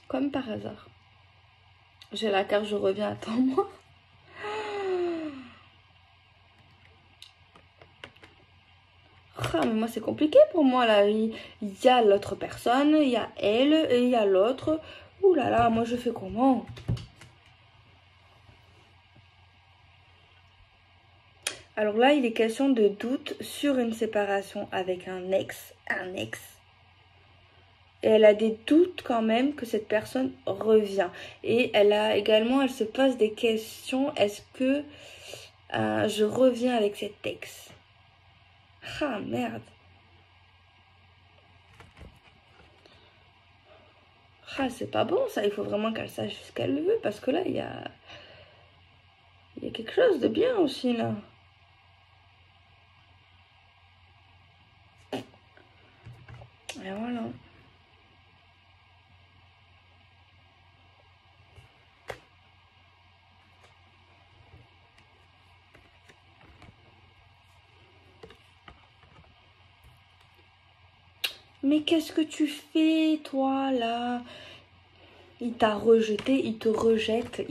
Comme par hasard. J'ai la carte, je reviens, attends-moi. Ah, mais moi c'est compliqué pour moi là. Il y a l'autre personne, il y a elle et il y a l'autre. Ouh là là, moi je fais comment? Alors là, il est question de doute sur une séparation avec un ex. Et elle a des doutes quand même que cette personne revient. Et elle se pose des questions. Est-ce que je reviens avec cet ex? Ah merde. Ah, c'est pas bon ça. Il faut vraiment qu'elle sache ce qu'elle veut. Parce que là, il y a quelque chose de bien aussi là. Et voilà. Mais qu'est-ce que tu fais, toi, là? Il t'a rejeté, il te rejette,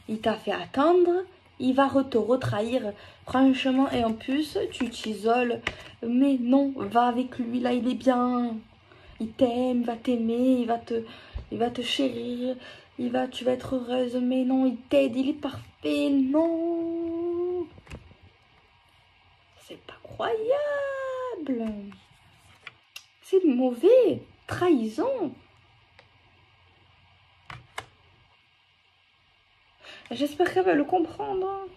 il t'a fait attendre, il va te retrahir. Franchement, et en plus, tu t'isoles. Mais non, va avec lui, là, il est bien. Il t'aime, il va t'aimer, il va te chérir, tu vas être heureuse. Mais non, il t'aide, il est parfait. Non, c'est pas croyable. C'est mauvais, trahison. J'espère qu'elle va le comprendre.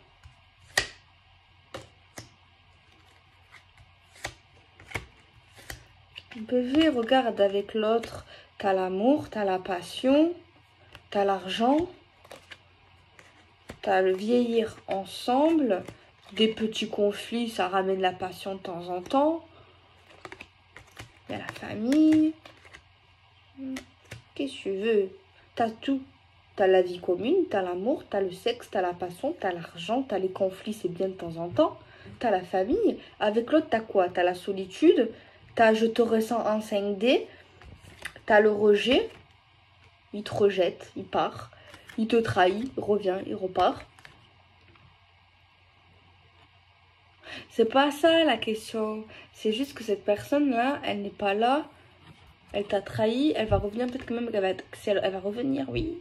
Bébé, regarde, avec l'autre, t'as l'amour, t'as la passion, t'as l'argent, t'as le vieillir ensemble, des petits conflits, ça ramène la passion de temps en temps. Il y a la famille. Qu'est-ce que tu veux? T'as tout. T'as la vie commune, t'as l'amour, t'as le sexe, t'as la passion, t'as l'argent, t'as les conflits, c'est bien de temps en temps. T'as la famille. Avec l'autre, t'as quoi? T'as la solitude, T'as je te ressens en 5D. T'as le rejet. Il te rejette, il part. Il te trahit, il revient, il repart. C'est pas ça la question. C'est juste que cette personne-là, elle n'est pas là. Elle t'a trahi, elle va revenir. Peut-être que même elle va revenir, oui.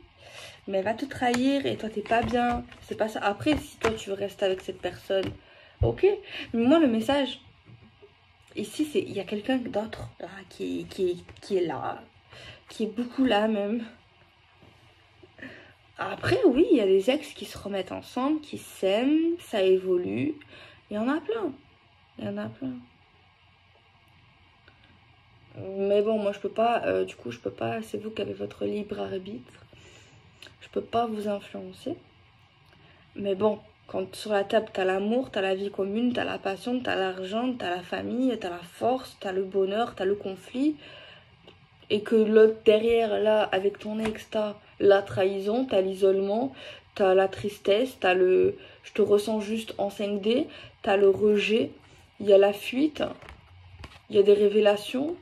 Mais elle va te trahir et toi, t'es pas bien. C'est pas ça. Après, si toi, tu veux rester avec cette personne, ok. Mais moi, le message, ici, c'est il y a quelqu'un d'autre là, qui est là. Qui est beaucoup là, même. Après, oui, il y a des ex qui se remettent ensemble, qui s'aiment, ça évolue. Il y en a plein. Il y en a plein. Mais bon, moi je peux pas, du coup je peux pas, c'est vous qui avez votre libre arbitre. Je peux pas vous influencer. Mais bon, quand sur la table t'as l'amour, t'as la vie commune, t'as la passion, t'as l'argent, t'as la famille, t'as la force, t'as le bonheur, t'as le conflit. Et que l'autre derrière, là, avec ton ex, t'as la trahison, t'as l'isolement, t'as la tristesse, t'as le je te ressens juste en 5D, t'as le rejet, il y a la fuite, il y a des révélations.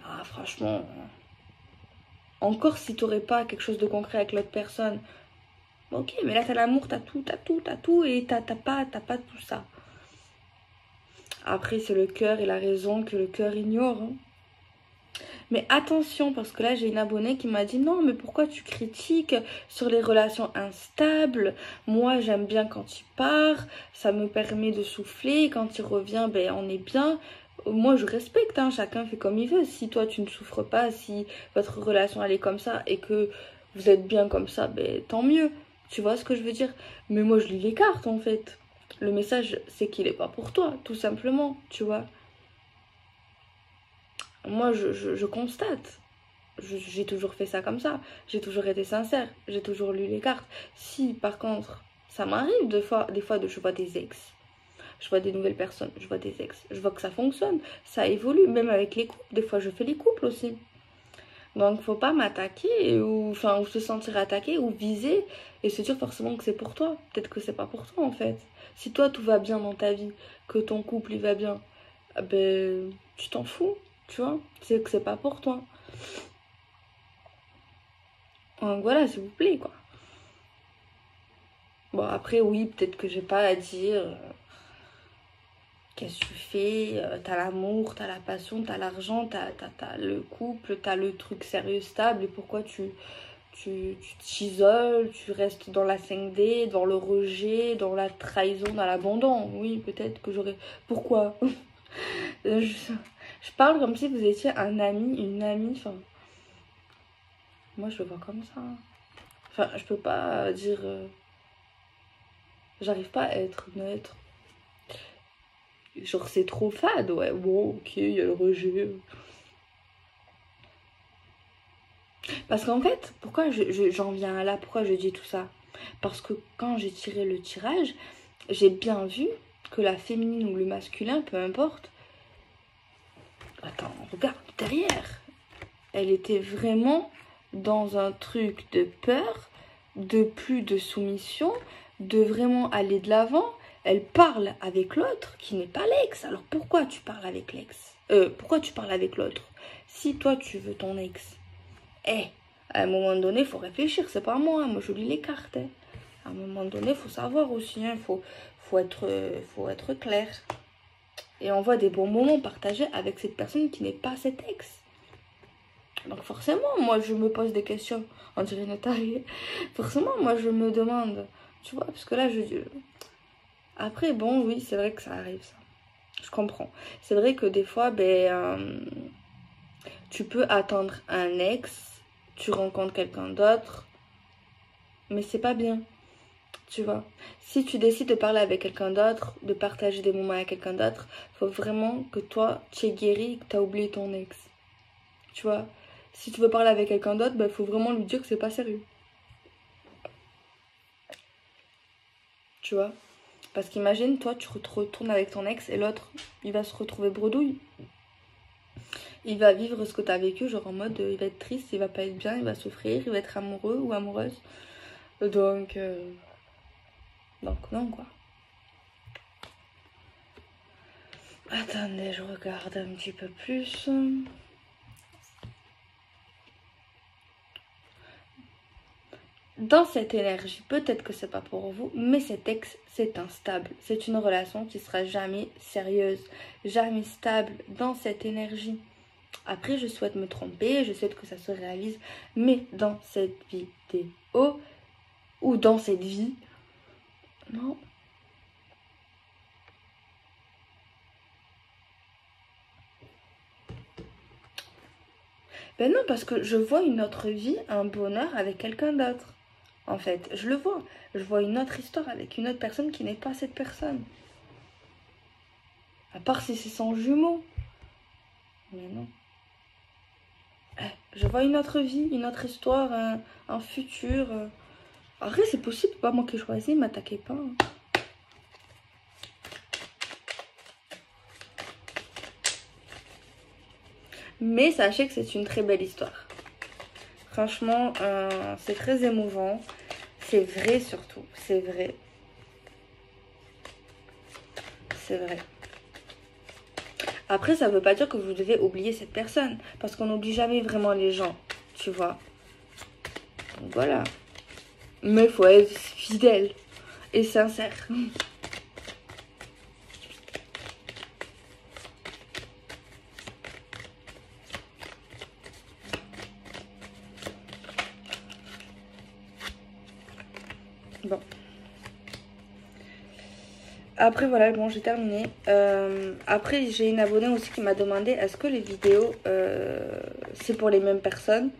Ah, franchement, encore si t'aurais pas quelque chose de concret avec l'autre personne, ok, mais là t'as l'amour, t'as tout, et t'as pas tout ça. Après, c'est le cœur et la raison que le cœur ignore. Hein. Mais attention, parce que là, j'ai une abonnée qui m'a dit non, mais pourquoi tu critiques sur les relations instables? Moi, j'aime bien quand il part, ça me permet de souffler. Quand il revient, ben, on est bien. Moi, je respecte, hein, chacun fait comme il veut. Si toi, tu ne souffres pas, si votre relation, elle est comme ça et que vous êtes bien comme ça, ben, tant mieux. Tu vois ce que je veux dire? Mais moi, je lis les cartes, en fait. Le message, c'est qu'il n'est pas pour toi, tout simplement, tu vois. Moi, je constate. J'ai toujours fait ça comme ça. J'ai toujours été sincère. J'ai toujours lu les cartes. Si, par contre, ça m'arrive des fois je vois des ex. Je vois des nouvelles personnes. Je vois des ex. Je vois que ça fonctionne. Ça évolue. Même avec les couples. Des fois, je fais les couples aussi. Donc, faut pas m'attaquer ou se sentir attaqué ou viser et se dire forcément que c'est pour toi. Peut-être que c'est pas pour toi, en fait. Si toi, tout va bien dans ta vie, que ton couple, il va bien, ben, tu t'en fous, tu vois. C'est que c'est pas pour toi. Donc voilà, s'il vous plaît, quoi. Bon, après, oui, peut-être que j'ai pas à dire qu'est-ce que tu fais, t'as l'amour, t'as la passion, t'as l'argent, t'as le couple, t'as le truc sérieux, stable, et pourquoi tu t'isoles, tu restes dans la 5D, dans le rejet, dans la trahison, dans l'abandon. Oui, peut-être que j'aurais... Pourquoi je parle comme si vous étiez un ami, une amie, enfin... Moi, je le vois comme ça. Enfin, je peux pas dire... J'arrive pas à être neutre. Genre, c'est trop fade, ouais. Bon, ok, il y a le rejet. Parce qu'en fait, pourquoi j'en viens là? Pourquoi je dis tout ça? Parce que quand j'ai tiré le tirage, j'ai bien vu que la féminine ou le masculin, peu importe. Attends, regarde derrière. Elle était vraiment dans un truc de peur, de plus de soumission, de vraiment aller de l'avant. Elle parle avec l'autre qui n'est pas l'ex. Alors pourquoi tu parles avec l'ex? Pourquoi tu parles avec l'autre? Si toi tu veux ton ex, à un moment donné, il faut réfléchir. C'est pas moi, moi je lis les cartes. À un moment donné, il faut savoir aussi. Faut être clair. Et on voit des bons moments partagés avec cette personne qui n'est pas cet ex. Donc forcément, moi je me pose des questions. On dirait une tarée. Forcément, moi je me demande. Tu vois, parce que là, après, bon, oui, c'est vrai que ça arrive, ça. Je comprends. C'est vrai que des fois, tu peux attendre un ex, tu rencontres quelqu'un d'autre, mais c'est pas bien, tu vois. Si tu décides de parler avec quelqu'un d'autre, de partager des moments avec quelqu'un d'autre, faut vraiment que toi, tu es guéri, que tu as oublié ton ex. Tu vois. Si tu veux parler avec quelqu'un d'autre, il faut vraiment lui dire que c'est pas sérieux. Tu vois. Parce qu'imagine, toi, tu te retournes avec ton ex et l'autre, il va se retrouver bredouille. Il va vivre ce que tu as vécu, genre en mode, il va être triste, il va pas être bien, il va souffrir, il va être amoureux ou amoureuse. Donc non, quoi. Attendez, je regarde un petit peu plus. Dans cette énergie, peut-être que c'est pas pour vous, mais cet ex, c'est instable. C'est une relation qui sera jamais sérieuse, jamais stable dans cette énergie. Après, je souhaite me tromper, je souhaite que ça se réalise, mais dans cette vidéo ou dans cette vie, non. Ben non, parce que je vois une autre vie, un bonheur avec quelqu'un d'autre. En fait, je le vois. Je vois une autre histoire avec une autre personne qui n'est pas cette personne. À part si c'est son jumeau. Mais non. Je vois une autre vie, une autre histoire, un futur. Après, c'est possible, pas moi qui ai choisi, m'attaquez pas. Mais sachez que c'est une très belle histoire. Franchement, c'est très émouvant. C'est vrai surtout, c'est vrai. C'est vrai. Après, ça veut pas dire que vous devez oublier cette personne. Parce qu'on n'oublie jamais vraiment les gens, tu vois. Donc voilà. Mais il faut être fidèle et sincère. Bon. Après, voilà, bon, j'ai terminé. Après, j'ai une abonnée aussi qui m'a demandé est-ce que les vidéos, c'est pour les mêmes personnes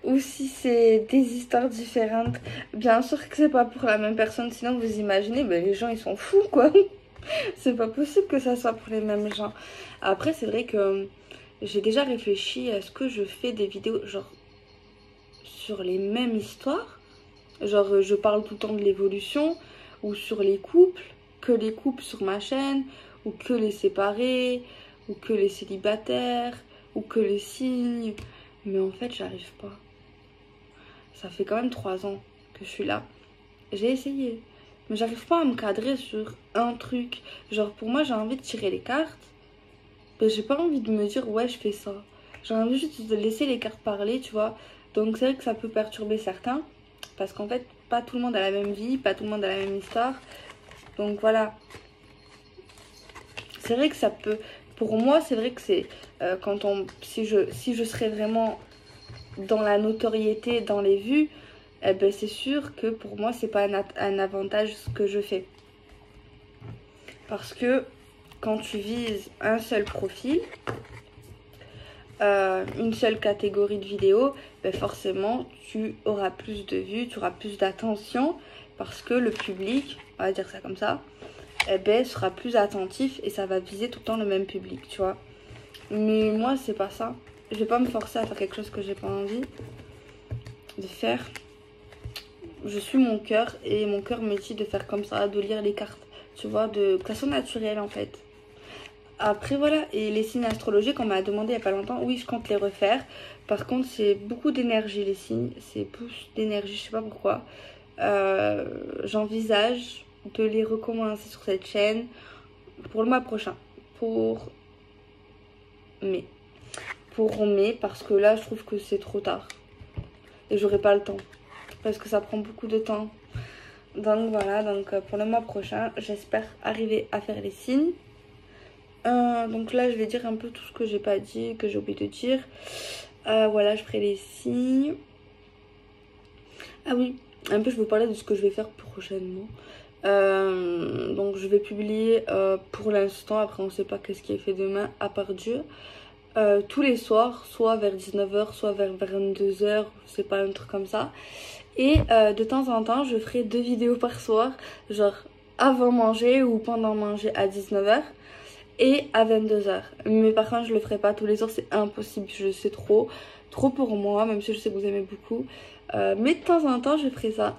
ou si c'est des histoires différentes. Bien sûr que c'est pas pour la même personne, sinon vous imaginez, ben, les gens ils sont fous quoi. C'est pas possible que ça soit pour les mêmes gens. Après, c'est vrai que j'ai déjà réfléchi à ce que je fais des vidéos genre sur les mêmes histoires. Genre, je parle tout le temps de l'évolution ou sur les couples, que les couples sur ma chaîne, ou que les séparés, ou que les célibataires, ou que les signes. Mais en fait, j'arrive pas. Ça fait quand même 3 ans que je suis là. J'ai essayé. Mais j'arrive pas à me cadrer sur un truc. Genre, pour moi, j'ai envie de tirer les cartes. Mais j'ai pas envie de me dire, ouais, je fais ça. J'ai envie juste de laisser les cartes parler, tu vois. Donc, c'est vrai que ça peut perturber certains. Parce qu'en fait, pas tout le monde a la même vie, pas tout le monde a la même histoire. Donc, voilà. C'est vrai que ça peut... Pour moi, c'est vrai que c'est... quand on... Si je serais vraiment dans la notoriété, dans les vues, eh ben, c'est sûr que pour moi, c'est pas un avantage ce que je fais. Parce que quand tu vises un seul profil, une seule catégorie de vidéos, ben forcément, tu auras plus de vues, tu auras plus d'attention parce que le public, on va dire ça comme ça, eh ben, sera plus attentif et ça va viser tout le temps le même public, tu vois. Mais moi, c'est pas ça. Je vais pas me forcer à faire quelque chose que j'ai pas envie de faire. Je suis mon cœur et mon cœur me dit de faire comme ça, de lire les cartes, tu vois, que ça soit naturel en fait. Après voilà, et les signes astrologiques, on m'a demandé il n'y a pas longtemps, oui je compte les refaire. Par contre c'est beaucoup d'énergie les signes, c'est plus d'énergie, je sais pas pourquoi. J'envisage de les recommencer sur cette chaîne pour le mois prochain, pour mai. Pour mai parce que là je trouve que c'est trop tard et j'aurai pas le temps parce que ça prend beaucoup de temps. Donc voilà, donc pour le mois prochain j'espère arriver à faire les signes. Donc là je vais dire un peu tout ce que j'ai pas dit, que j'ai oublié de dire. Voilà, je ferai les signes. Ah oui, un peu je vais vous parler de ce que je vais faire prochainement. Donc je vais publier pour l'instant, après on sait pas qu'est-ce qui est fait demain à part Dieu. Tous les soirs, soit vers 19h, soit vers 22h, c'est pas un truc comme ça. Et de temps en temps je ferai 2 vidéos par soir, genre avant manger ou pendant manger à 19h. Et à 22h. Mais par contre, je le ferai pas tous les jours, c'est impossible. Je sais trop pour moi, même si je sais que vous aimez beaucoup. Mais de temps en temps, je ferai ça.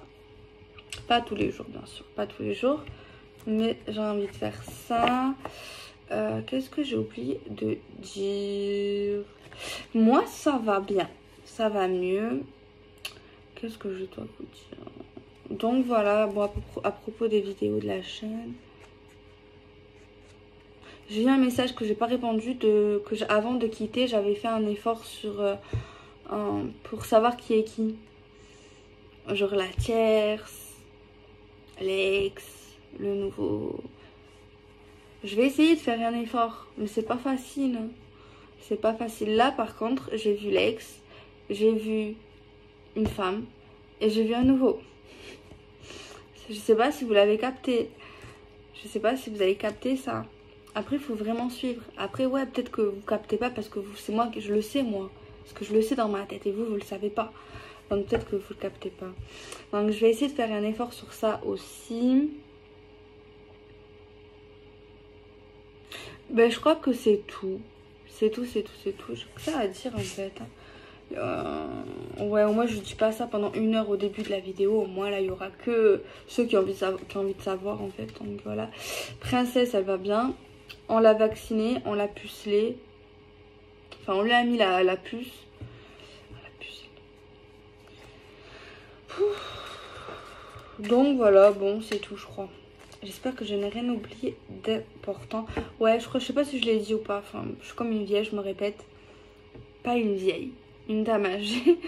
Pas tous les jours, bien sûr, pas tous les jours. Mais j'ai envie de faire ça. Qu'est-ce que j'ai oublié de dire? Moi, ça va bien. Ça va mieux. Qu'est-ce que je dois vous dire? Donc voilà, bon, à propos des vidéos de la chaîne. J'ai eu un message que j'ai pas répondu, avant de quitter, j'avais fait un effort pour savoir qui est qui. Genre la tierce, l'ex, le nouveau. Je vais essayer de faire un effort, mais c'est pas facile. C'est pas facile. Là, par contre, j'ai vu l'ex, j'ai vu une femme et j'ai vu un nouveau. Je sais pas si vous l'avez capté. Je sais pas si vous avez capté ça. Après, il faut vraiment suivre. Après, ouais, peut-être que vous captez pas parce que c'est moi que je le sais, moi. Parce que je le sais dans ma tête et vous, vous le savez pas. Donc peut-être que vous le captez pas. Donc je vais essayer de faire un effort sur ça aussi. Ben, je crois que c'est tout. C'est tout. J'ai que ça à dire en fait. Ouais, au moins je dis pas ça pendant 1 heure au début de la vidéo. Au moins là, il y aura que ceux qui ont envie de savoir en fait. Donc voilà. Princesse, elle va bien. On l'a vaccinée, on l'a pucelée. Enfin, on lui a mis la puce. Donc voilà, bon, c'est tout, je crois. J'espère que je n'ai rien oublié d'important. Ouais, je sais pas si je l'ai dit ou pas. Enfin, je suis comme une vieille, je me répète. Pas une vieille, une dame âgée.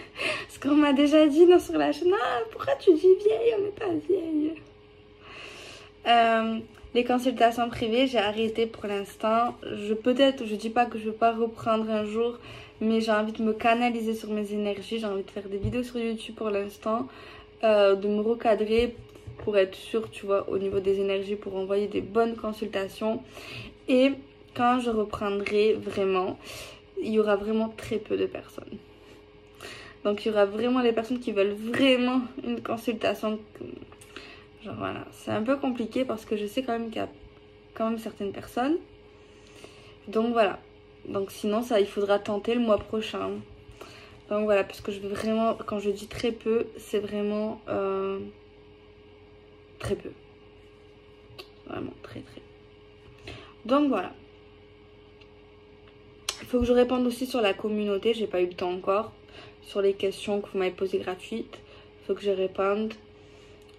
Parce qu'on m'a déjà dit non, sur la chaîne, ah, pourquoi tu dis vieille? On n'est pas vieille. Les consultations privées, j'ai arrêté pour l'instant. Je dis pas que je veux pas reprendre un jour, mais j'ai envie de me canaliser sur mes énergies. J'ai envie de faire des vidéos sur YouTube pour l'instant, de me recadrer pour être sûre, tu vois, au niveau des énergies, pour envoyer des bonnes consultations. Et quand je reprendrai vraiment, il y aura vraiment très peu de personnes. Donc il y aura vraiment les personnes qui veulent vraiment une consultation. Genre voilà, c'est un peu compliqué parce que je sais quand même qu'il y a quand même certaines personnes. Donc voilà. Donc sinon ça, il faudra tenter le mois prochain. Donc voilà, parce que je veux vraiment, quand je dis très peu, c'est vraiment très peu. Vraiment très. Donc voilà. Il faut que je réponde aussi sur la communauté, j'ai pas eu le temps encore. Sur les questions que vous m'avez posées gratuites. Il faut que je réponde.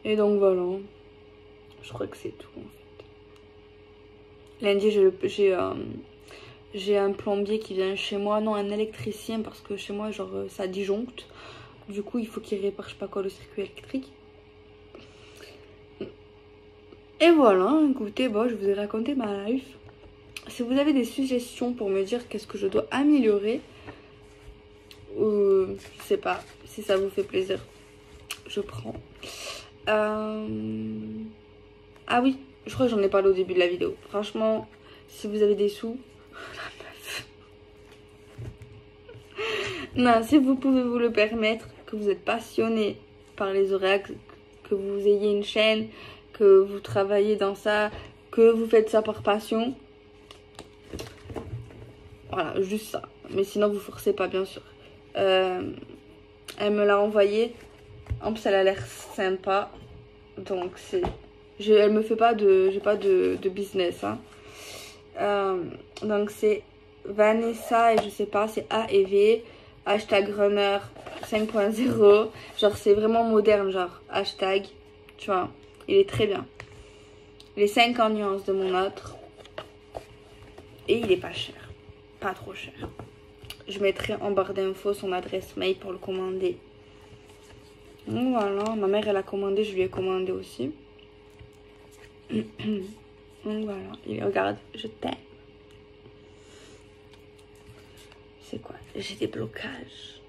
Et donc voilà. Je crois que c'est tout en fait. Lundi j'ai un plombier qui vient chez moi. Non, un électricien parce que chez moi genre ça disjoncte. Du coup il faut qu'il répare je sais pas quoi le circuit électrique. Et voilà, écoutez, bon, je vous ai raconté ma life. Si vous avez des suggestions pour me dire qu'est-ce que je dois améliorer, je sais pas, si ça vous fait plaisir, je prends. Ah oui, je crois que j'en ai parlé au début de la vidéo. Franchement, si vous avez des sous, non, si vous pouvez vous le permettre, que vous êtes passionné par les oracles, que vous ayez une chaîne, que vous travaillez dans ça, que vous faites ça par passion. Voilà, juste ça. Mais sinon, vous forcez pas, bien sûr. Elle me l'a envoyé. En plus, elle a l'air sympa. Donc, c'est... Elle me fait pas de... J'ai pas de business, hein. Donc, c'est Vanessa et je sais pas, c'est A et V. Hashtag runner 5.0. Genre, c'est vraiment moderne, genre, hashtag. Tu vois, il est très bien. Les 50 nuances de mon autre. Et il est pas cher. Pas trop cher. Je mettrai en barre d'infos son adresse mail pour le commander. Donc voilà, ma mère elle a commandé, je lui ai commandé aussi. Donc voilà, il regarde, je t'aime. C'est quoi? J'ai des blocages.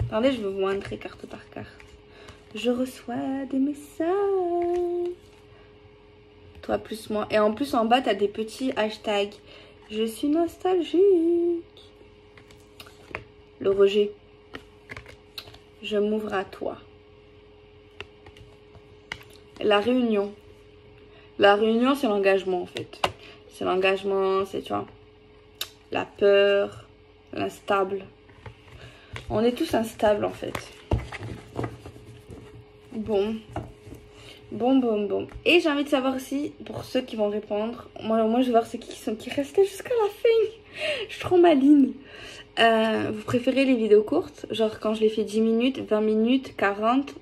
Attendez, je vais vous montrer carte par carte. Je reçois des messages. Toi plus moi. Et en plus en bas, tu as des petits hashtags. Je suis nostalgique. Le rejet. Je m'ouvre à toi. La réunion. La réunion, c'est l'engagement en fait. C'est l'engagement, c'est tu vois. La peur, l'instable. On est tous instables en fait. Bon. Et j'ai envie de savoir aussi, pour ceux qui vont répondre, moi je vais voir ceux qui restaient jusqu'à la fin. Je suis trop maligne. Vous préférez les vidéos courtes, genre quand je les fais 10 minutes, 20 minutes, 40,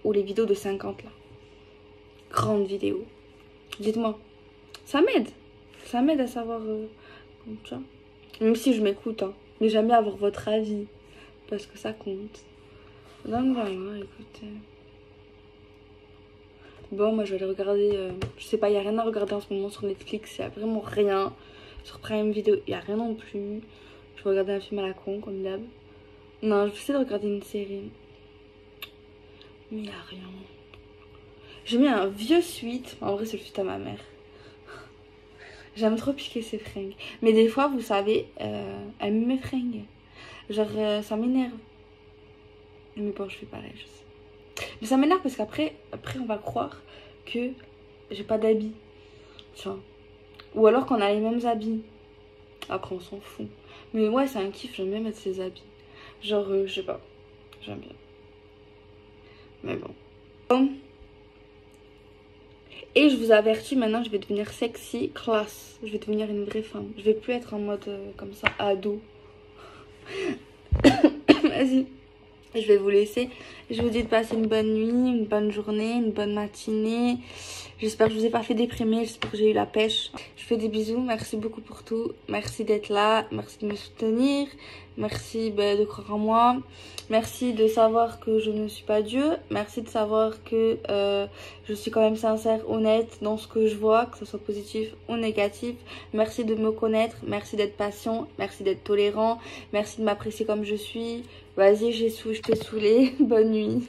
ou les vidéos de 50 là? Grande vidéo. Dites-moi, ça m'aide. Ça m'aide à savoir, comme tu vois. Même si je m'écoute, hein. Mais j'aime bien avoir votre avis. Parce que ça compte. Donc voilà, écoutez. Bon, moi je vais aller regarder. Je sais pas, il n'y a rien à regarder en ce moment sur Netflix. Il n'y a vraiment rien. Sur Prime Video, il n'y a rien non plus. Je vais regarder un film à la con, comme d'hab. Non, je vais essayer de regarder une série. Mais il n'y a rien. J'ai mis un vieux suite. En vrai, c'est le suite à ma mère. J'aime trop piquer ses fringues. Mais des fois, vous savez, elle met mes fringues. Genre, ça m'énerve. Mais bon, je fais pareil, je sais. Mais ça m'énerve parce qu'après, on va croire que j'ai pas d'habits. Tu vois. Ou alors qu'on a les mêmes habits. Après, on s'en fout. Mais ouais, c'est un kiff, j'aime bien mettre ses habits. Genre, je sais pas. J'aime bien. Mais bon. Et je vous avertis, maintenant, je vais devenir sexy, classe. Je vais devenir une vraie femme. Je vais plus être en mode comme ça, ado. Vas-y. Je vais vous laisser. Je vous dis de passer une bonne nuit, une bonne journée, une bonne matinée. J'espère que je vous ai pas fait déprimer. J'espère que j'ai eu la pêche. Je vous fais des bisous. Merci beaucoup pour tout. Merci d'être là. Merci de me soutenir. Merci de croire en moi. Merci de savoir que je ne suis pas Dieu. Merci de savoir que je suis quand même sincère, honnête dans ce que je vois, que ce soit positif ou négatif. Merci de me connaître. Merci d'être patient. Merci d'être tolérant. Merci de m'apprécier comme je suis. Vas-y, je t'ai saoulé. Bonne nuit.